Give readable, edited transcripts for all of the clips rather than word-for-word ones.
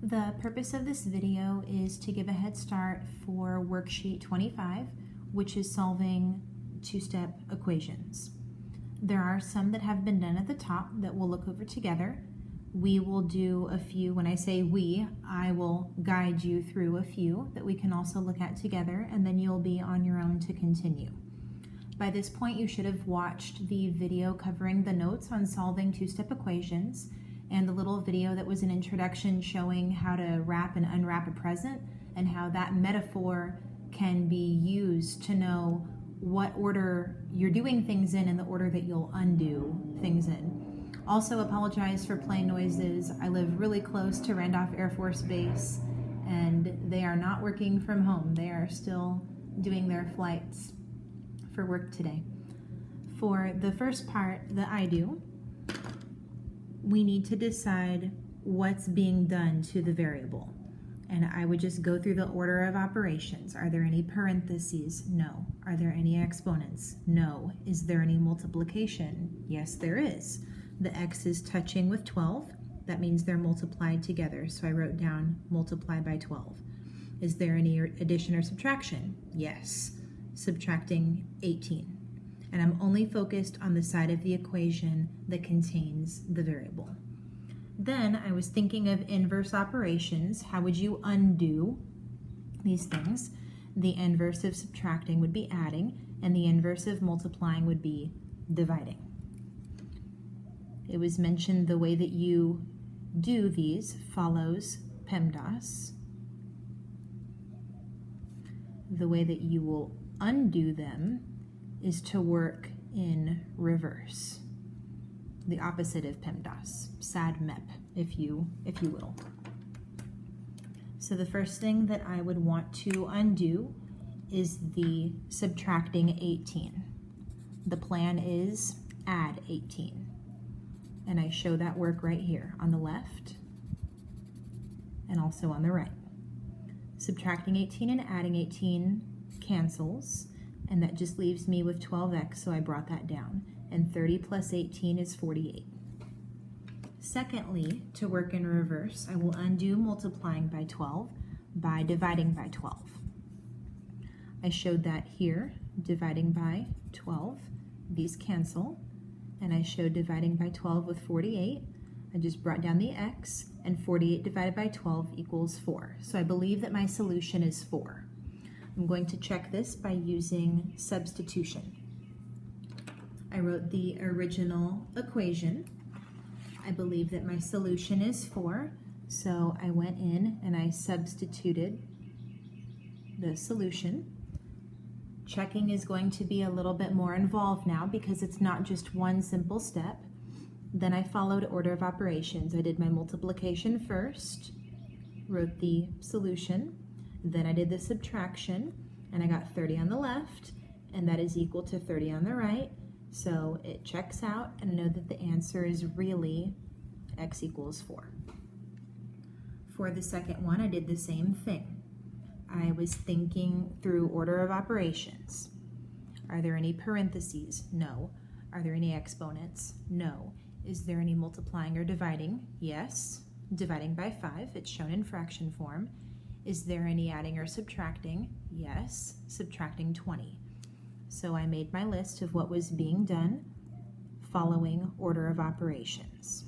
The purpose of this video is to give a head start for worksheet 25, which is solving two-step equations. There are some that have been done at the top that we'll look over together. We will do a few. When I say we, I will guide you through a few that we can also look at together, and then you'll be on your own to continue. By this point, you should have watched the video covering the notes on solving two-step equations and the little video that was an introduction showing how to wrap and unwrap a present and how that metaphor can be used to know what order you're doing things in and the order that you'll undo things in. Also, apologize for plane noises. I live really close to Randolph Air Force Base and they are not working from home. They are still doing their flights for work today. For the first part that I do, we need to decide what's being done to the variable. And I would just go through the order of operations. Are there any parentheses? No. Are there any exponents? No. Is there any multiplication? Yes, there is. The x is touching with 12. That means they're multiplied together. So I wrote down multiply by 12. Is there any addition or subtraction? Yes. Subtracting 18. And I'm only focused on the side of the equation that contains the variable. Then I was thinking of inverse operations. How would you undo these things? The inverse of subtracting would be adding, and the inverse of multiplying would be dividing. It was mentioned the way that you do these follows PEMDAS. The way that you will undo them is to work in reverse, the opposite of PEMDAS, SAD-MEP, if you will. So the first thing that I would want to undo is the subtracting 18. The plan is add 18, and I show that work right here on the left and also on the right. Subtracting 18 and adding 18 cancels, and that just leaves me with 12x, so I brought that down. And 30 plus 18 is 48. Secondly, to work in reverse, I will undo multiplying by 12 by dividing by 12. I showed that here, dividing by 12. These cancel, and I showed dividing by 12 with 48. I just brought down the x, and 48 divided by 12 equals 4. So I believe that my solution is 4. I'm going to check this by using substitution. I wrote the original equation. I believe that my solution is 4, so I went in and I substituted the solution. Checking is going to be a little bit more involved now because it's not just one simple step. Then I followed order of operations. I did my multiplication first, wrote the solution, then I did the subtraction, and I got 30 on the left, and that is equal to 30 on the right. So it checks out, and I know that the answer is really x equals 4. For the second one, I did the same thing. I was thinking through order of operations. Are there any parentheses? No. Are there any exponents? No. Is there any multiplying or dividing? Yes. Dividing by 5, it's shown in fraction form. Is there any adding or subtracting? Yes. Subtracting 20. So I made my list of what was being done following order of operations.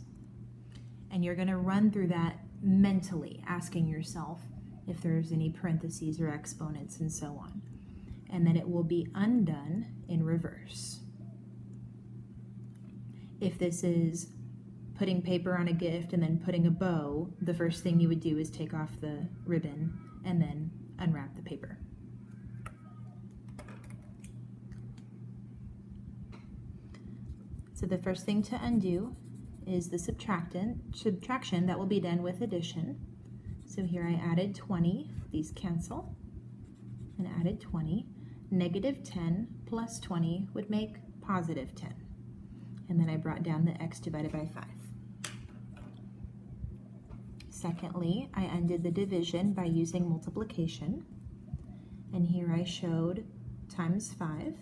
And you're going to run through that mentally, asking yourself if there's any parentheses or exponents and so on. And then it will be undone in reverse. If this is putting paper on a gift and then putting a bow, the first thing you would do is take off the ribbon and then unwrap the paper. So the first thing to undo is the subtraction that will be done with addition. So here I added 20, these cancel, and added 20. Negative 10 plus 20 would make positive 10. And then I brought down the x divided by 5. Secondly, I undid the division by using multiplication. And here I showed times 5.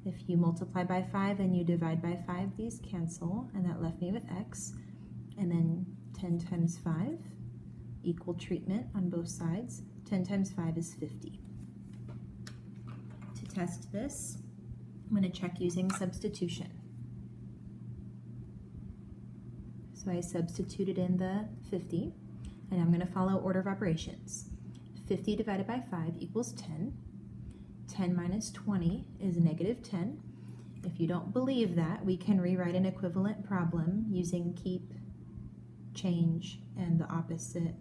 If you multiply by 5 and you divide by 5, these cancel, and that left me with x. And then 10 times 5 equal treatment on both sides. 10 times 5 is 50. To test this, I'm going to check using substitution. So I substituted in the 50, and I'm going to follow order of operations. 50 divided by 5 equals 10. 10 minus 20 is negative 10. If you don't believe that, we can rewrite an equivalent problem using keep, change, and the opposite.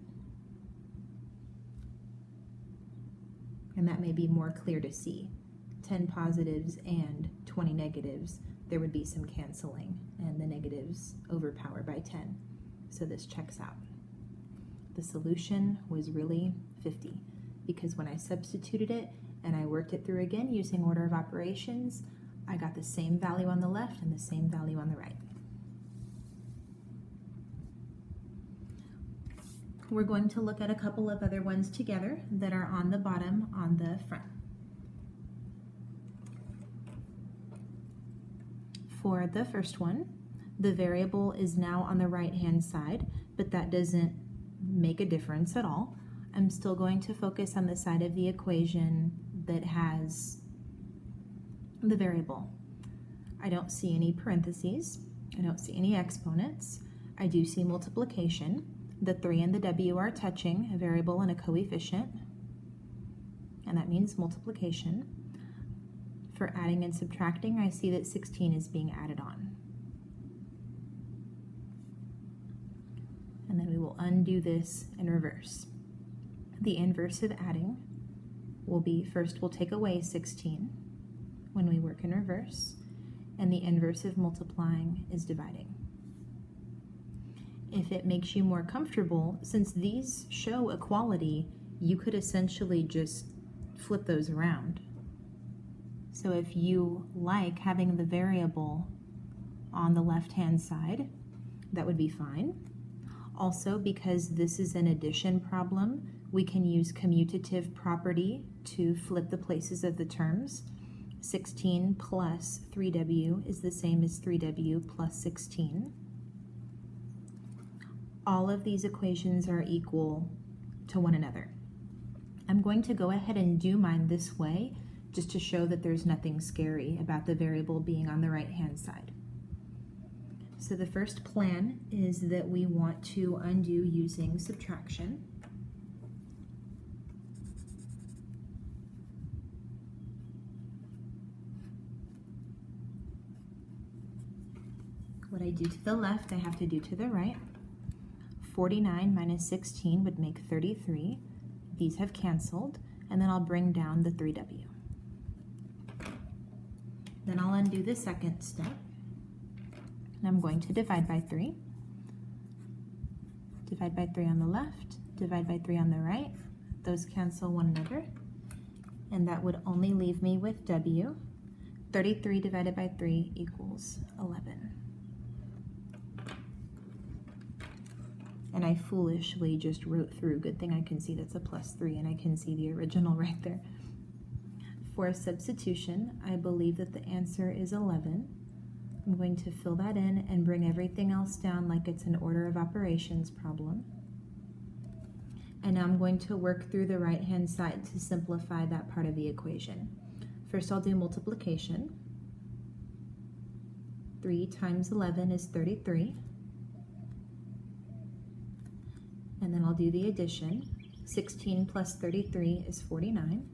And that may be more clear to see. 10 positives and 20 negatives, there would be some canceling, and the negatives overpower by 10. So this checks out. The solution was really 50, because when I substituted it and I worked it through again using order of operations, I got the same value on the left and the same value on the right. We're going to look at a couple of other ones together that are on the bottom on the front. For the first one, the variable is now on the right-hand side, but that doesn't make a difference at all. I'm still going to focus on the side of the equation that has the variable. I don't see any parentheses. I don't see any exponents. I do see multiplication. The 3 and the w are touching, a variable and a coefficient, and that means multiplication. For adding and subtracting, I see that 16 is being added on. And then we will undo this in reverse. The inverse of adding will be, first we'll take away 16 when we work in reverse, and the inverse of multiplying is dividing. If it makes you more comfortable, since these show equality, you could essentially just flip those around. So if you like having the variable on the left-hand side, that would be fine. Also, because this is an addition problem, we can use commutative property to flip the places of the terms. 16 plus 3w is the same as 3w plus 16. All of these equations are equal to one another. I'm going to go ahead and do mine this way just to show that there's nothing scary about the variable being on the right-hand side. So the first plan is that we want to undo using subtraction. What I do to the left, I have to do to the right. 49 minus 16 would make 33. These have canceled, and then I'll bring down the 3w. Then I'll undo the second step, and I'm going to divide by 3. Divide by 3 on the left, divide by 3 on the right. Those cancel one another, and that would only leave me with w. 33 divided by 3 equals 11. And I foolishly just wrote through. Good thing I can see that's a plus 3, and I can see the original right there. For a substitution, I believe that the answer is 11. I'm going to fill that in and bring everything else down like it's an order of operations problem. And now I'm going to work through the right-hand side to simplify that part of the equation. First, I'll do multiplication. 3 times 11 is 33. And then I'll do the addition. 16 plus 33 is 49.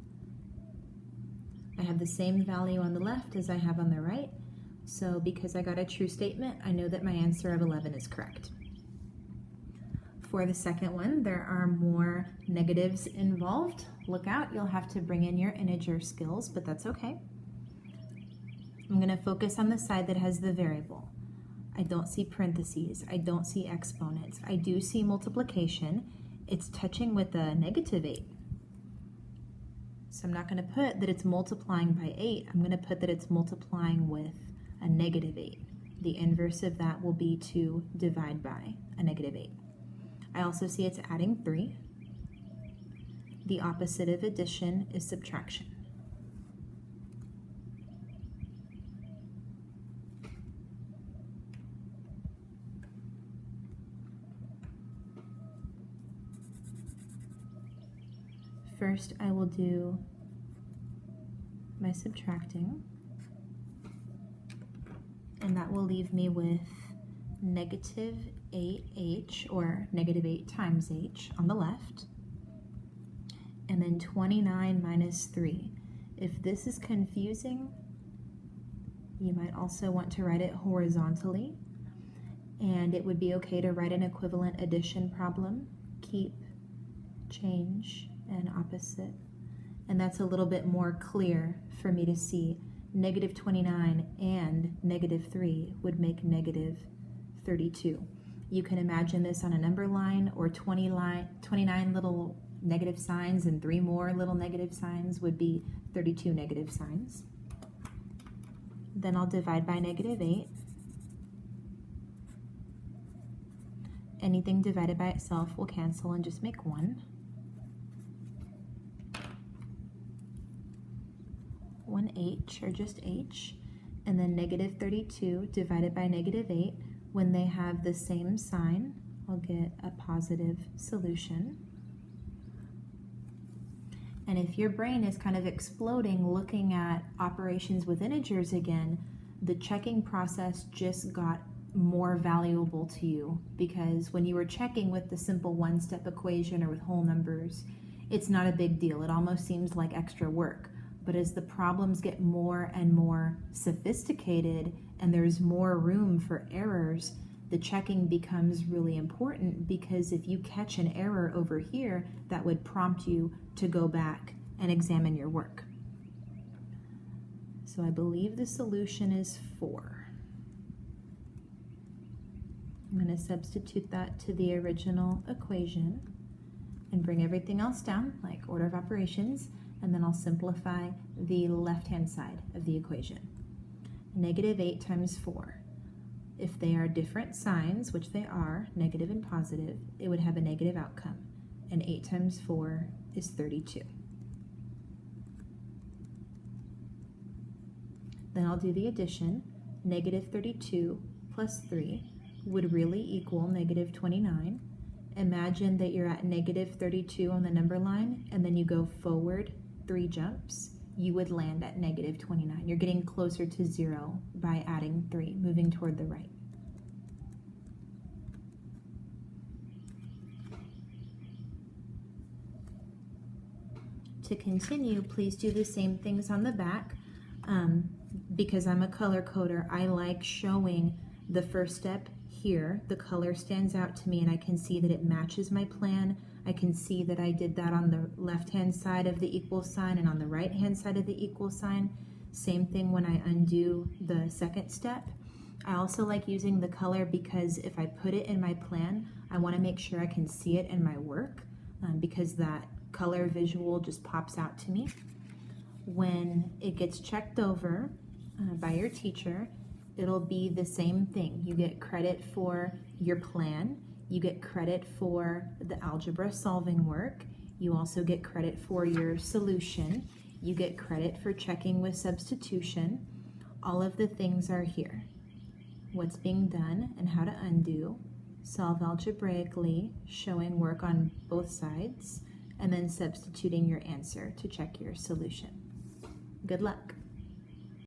I have the same value on the left as I have on the right, so because I got a true statement, I know that my answer of 11 is correct. For the second one, there are more negatives involved. Look out, you'll have to bring in your integer skills, but that's okay. I'm going to focus on the side that has the variable. I don't see parentheses, I don't see exponents. I do see multiplication. It's touching with a negative 8. So I'm not going to put that it's multiplying by 8. I'm going to put that it's multiplying with a negative 8. The inverse of that will be to divide by a negative 8. I also see it's adding 3. The opposite of addition is subtraction. First, I will do my subtracting, and that will leave me with negative 8h, or negative 8 times h on the left, and then 29 minus 3. If this is confusing, you might also want to write it horizontally, and it would be okay to write an equivalent addition problem, keep, change, and opposite. And that's a little bit more clear for me to see. Negative 29 and negative 3 would make negative 32. You can imagine this on a number line, or 29 little negative signs and 3 more little negative signs would be 32 negative signs. Then I'll divide by negative 8. Anything divided by itself will cancel and just make 1. 1h, or just h, and then negative 32 divided by negative 8. When they have the same sign, I'll get a positive solution. And if your brain is kind of exploding looking at operations with integers again, the checking process just got more valuable to you, because when you were checking with the simple one-step equation or with whole numbers, it's not a big deal. It almost seems like extra work. But as the problems get more and more sophisticated and there's more room for errors, the checking becomes really important, because if you catch an error over here, that would prompt you to go back and examine your work. So I believe the solution is 4. I'm going to substitute that to the original equation and bring everything else down, like order of operations, and then I'll simplify the left-hand side of the equation. Negative 8 times 4. If they are different signs, which they are, negative and positive, it would have a negative outcome. And 8 times 4 is 32. Then I'll do the addition. Negative 32 plus 3 would really equal negative 29. Imagine that you're at negative 32 on the number line, and then you go forward 3 jumps. You would land at negative 29. You're getting closer to 0 by adding 3, moving toward the right. To continue, please do the same things on the back. Because I'm a color coder, I like showing the first step here. The color stands out to me and I can see that it matches my plan. I can see that I did that on the left-hand side of the equal sign and on the right-hand side of the equal sign. Same thing when I undo the second step. I also like using the color because if I put it in my plan, I want to make sure I can see it in my work, because that color visual just pops out to me. When it gets checked over by your teacher, it'll be the same thing. You get credit for your plan. You get credit for the algebra solving work. You also get credit for your solution. You get credit for checking with substitution. All of the things are here. What's being done and how to undo, solve algebraically, showing work on both sides, and then substituting your answer to check your solution. Good luck.